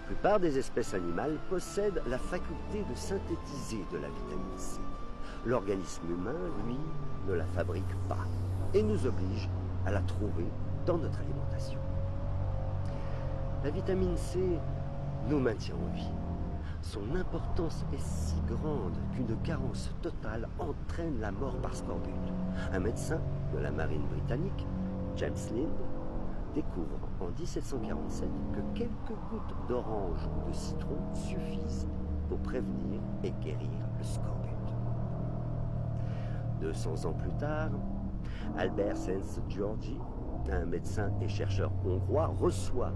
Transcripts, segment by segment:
plupart des espèces animales possèdent la faculté de synthétiser de la vitamine C. L'organisme humain, lui, ne la fabrique pas et nous oblige à la trouver dans notre alimentation. La vitamine C nous maintient en vie. Son importance est si grande qu'une carence totale entraîne la mort par scorbut. Un médecin de la marine britannique, James Lind, découvre en 1747 que quelques gouttes d'orange ou de citron suffisent pour prévenir et guérir le scorbut. 200 ans plus tard, Albert Szent-Györgyi, un médecin et chercheur hongrois, reçoit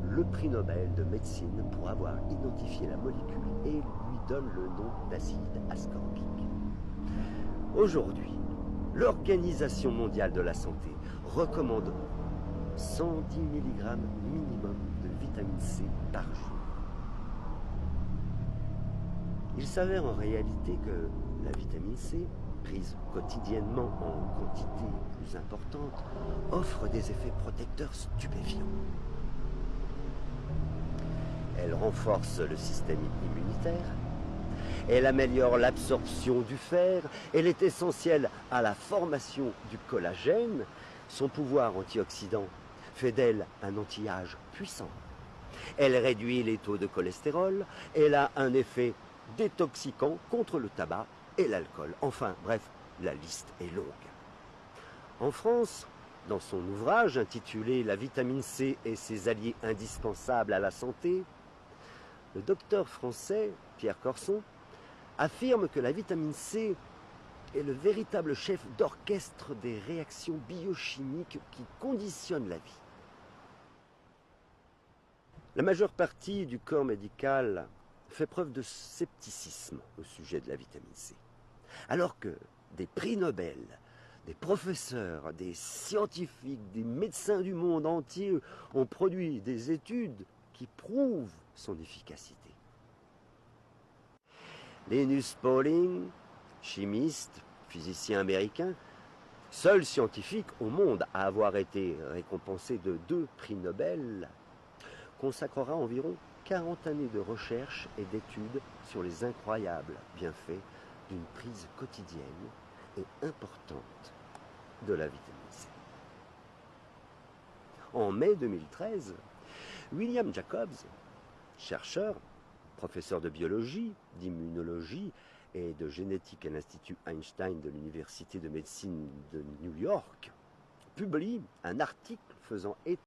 le prix Nobel de médecine pour avoir identifié la molécule et lui donne le nom d'acide ascorbique. Aujourd'hui, l'Organisation mondiale de la santé recommande 110 mg minimum de vitamine C par jour. Il s'avère en réalité que la vitamine C, prise quotidiennement en quantité plus importante, offre des effets protecteurs stupéfiants. Elle renforce le système immunitaire, elle améliore l'absorption du fer, elle est essentielle à la formation du collagène, son pouvoir antioxydant fait d'elle un anti-âge puissant. Elle réduit les taux de cholestérol, elle a un effet détoxiquant contre le tabac et l'alcool. Enfin, bref, la liste est longue. En France, dans son ouvrage intitulé « La vitamine C et ses alliés indispensables à la santé », le docteur français Pierre Corson affirme que la vitamine C est le véritable chef d'orchestre des réactions biochimiques qui conditionnent la vie. La majeure partie du corps médical fait preuve de scepticisme au sujet de la vitamine C, alors que des prix Nobel, des professeurs, des scientifiques, des médecins du monde entier ont produit des études qui prouvent son efficacité. Linus Pauling, chimiste, physicien américain, seul scientifique au monde à avoir été récompensé de 2 prix Nobel, consacrera environ 40 années de recherche et d'études sur les incroyables bienfaits d'une prise quotidienne et importante de la vitamine C. En mai 2013, William Jacobs, chercheur, professeur de biologie, d'immunologie et de génétique à l'Institut Einstein de l'Université de médecine de New York, publie un article faisant état